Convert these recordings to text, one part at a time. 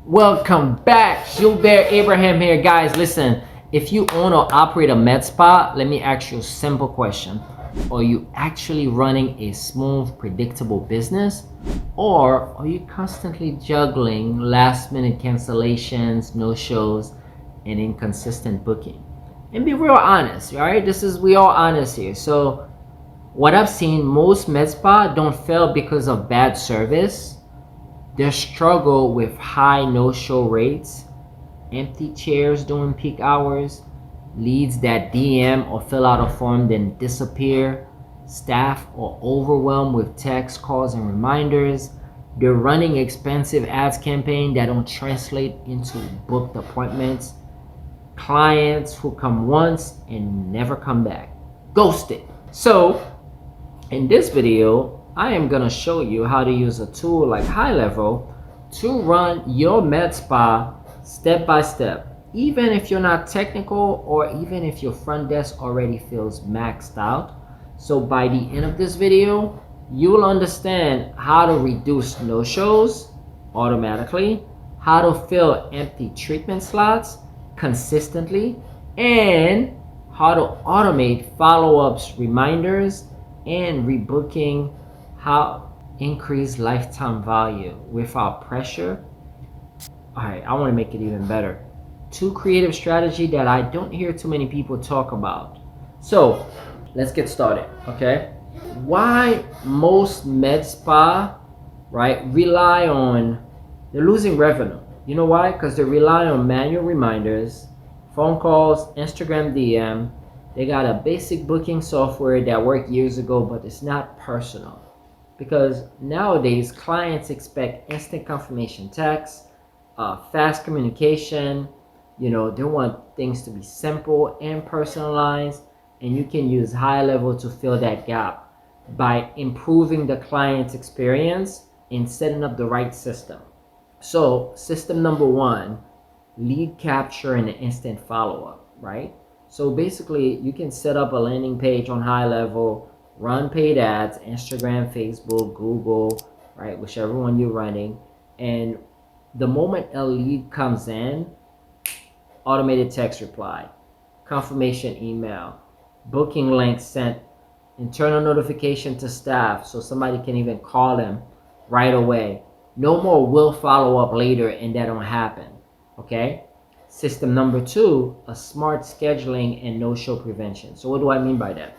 Welcome back, Julbert Abraham here, guys. Listen, if you own or operate a med spa, let me ask you a simple question. Are you actually running a smooth, predictable business? Or are you constantly juggling last minute cancellations, no shows, and inconsistent booking? And be real honest, all right? We all honest here. So what I've seen, most med spa don't fail because of bad service. They struggle with high no-show rates, empty chairs during peak hours, leads that DM or fill out a form then disappear, staff are overwhelmed with texts, calls, and reminders. They're running expensive ads campaign that don't translate into booked appointments. Clients who come once and never come back. Ghosted. So in this video, I am gonna show you how to use a tool like HighLevel to run your med spa step by step. Even if you're not technical or even if your front desk already feels maxed out. So by the end of this video, you will understand how to reduce no-shows automatically, how to fill empty treatment slots consistently, and how to automate follow-ups, reminders, and rebooking, how increase lifetime value without pressure. All right, I want to make it even better. Two creative strategy that I don't hear too many people talk about. So let's get started, okay? Why most med spa, right, they're losing revenue. You know why? Because they rely on manual reminders, phone calls, Instagram DM. They got a basic booking software that worked years ago, but it's not personal. Because nowadays, clients expect instant confirmation text, fast communication. They want things to be simple and personalized, and you can use HighLevel to fill that gap by improving the client's experience and setting up the right system. So system number one, lead capture and instant follow-up, right? So basically, you can set up a landing page on HighLevel, run paid ads, Instagram, Facebook, Google, right? Whichever one you're running. And the moment a lead comes in, automated text reply, confirmation email, booking link sent, internal notification to staff so somebody can even call them right away. No more will follow up later and that don't happen, okay? System number two, a smart scheduling and no-show prevention. So what do I mean by that?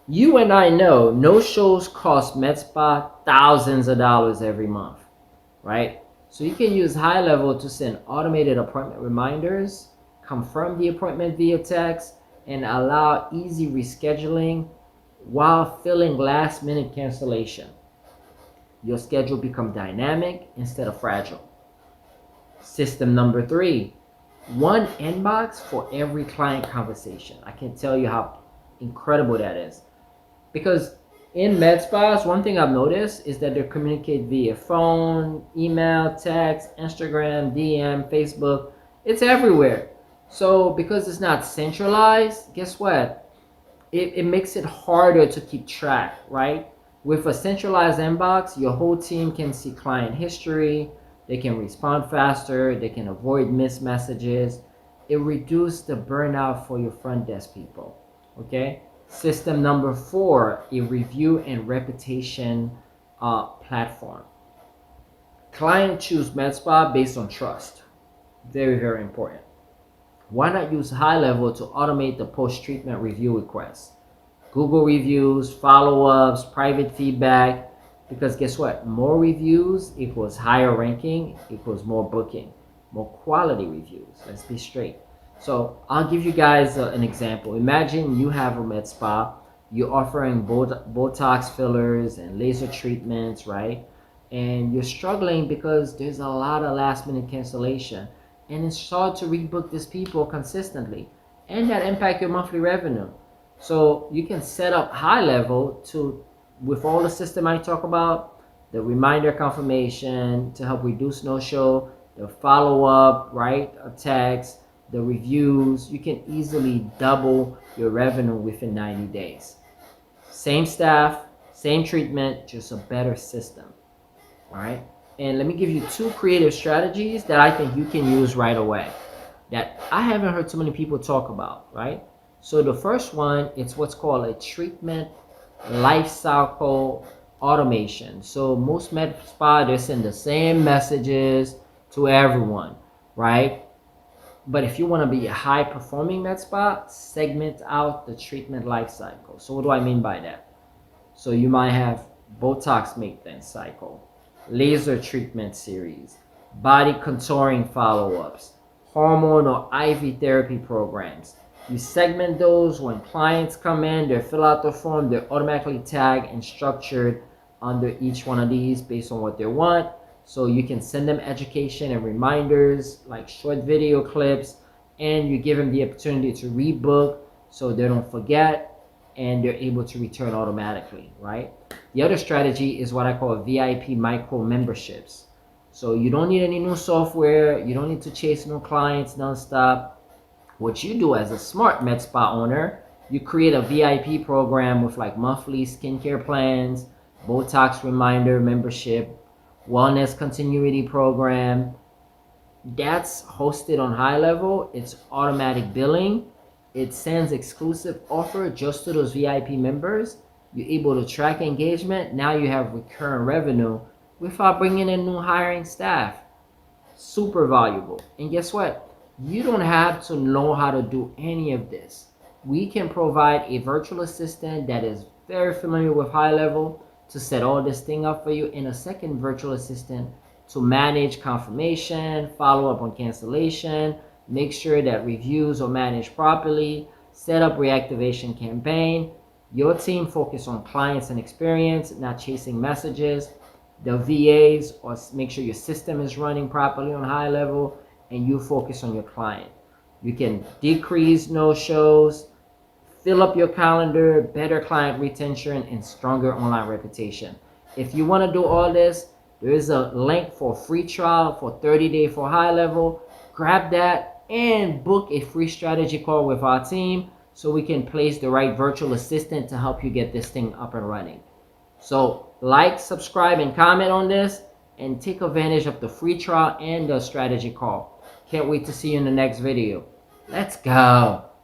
You and I know no-shows cost med spa thousands of dollars every month, right? So you can use HighLevel to send automated appointment reminders, confirm the appointment via text, and allow easy rescheduling while filling last-minute cancellation. Your schedule become dynamic instead of fragile. System number three, one inbox for every client conversation. I can't tell you how incredible that is. Because in med spas, one thing I've noticed is that they communicate via phone, email, text, Instagram, DM, Facebook. It's everywhere. So because it's not centralized, guess what? It makes it harder to keep track, right? With a centralized inbox, your whole team can see client history, they can respond faster, they can avoid missed messages. It reduces the burnout for your front desk people, okay? System number four, a review and reputation platform. Client choose med spa based on trust. Very, very important. Why not use HighLevel to automate the post-treatment review requests? Google reviews, follow-ups, private feedback, because guess what? More reviews equals higher ranking equals more booking, more quality reviews. Let's be straight. So I'll give you guys an example. Imagine you have a med spa, you're offering botox fillers and laser treatments, right? And you're struggling because there's a lot of last minute cancellation and it's hard to rebook these people consistently, and that impact your monthly revenue. So you can set up HighLevel to, with all the system I talk about, the reminder confirmation to help reduce no-show, the follow-up, right, a text, the reviews. You can easily double your revenue within 90 days. Same staff, same treatment, just a better system, all right? And let me give you two creative strategies that I think you can use right away that I haven't heard too many people talk about, right? So the first one, it's what's called a treatment life cycle automation. So most med spa, they send the same messages to everyone, right? But if you want to be a high performing med spa, segment out the treatment life cycle. So what do I mean by that? So you might have botox maintenance cycle, laser treatment series, body contouring follow-ups, hormone or IV therapy programs. You segment those. When clients come in, they fill out the form, they're automatically tagged and structured under each one of these based on what they want. So you can send them education and reminders like short video clips, and you give them the opportunity to rebook so they don't forget and they're able to return automatically, right? The other strategy is what I call VIP micro memberships. So you don't need any new software, you don't need to chase new clients nonstop. What you do as a smart med spa owner, you create a VIP program with like monthly skincare plans, Botox reminder membership, wellness continuity program. That's hosted on HighLevel. It's automatic billing. It sends exclusive offer just to those VIP members. You're able to track engagement. Now you have recurring revenue without bringing in new hiring staff. Super valuable. And guess what? You don't have to know how to do any of this. We can provide a virtual assistant that is very familiar with HighLevel to set all this thing up for you, and a second virtual assistant to manage confirmation, follow up on cancellation, make sure that reviews are managed properly, set up reactivation campaign. Your team focus on clients and experience, not chasing messages. The VAs, or make sure your system is running properly on HighLevel, and you focus on your client. You can decrease no-shows, fill up your calendar, better client retention, and stronger online reputation. If you want to do all this, there is a link for a free trial for 30-day for HighLevel. Grab that and book a free strategy call with our team so we can place the right virtual assistant to help you get this thing up and running. So like, subscribe, and comment on this, and take advantage of the free trial and the strategy call. Can't wait to see you in the next video. Let's go.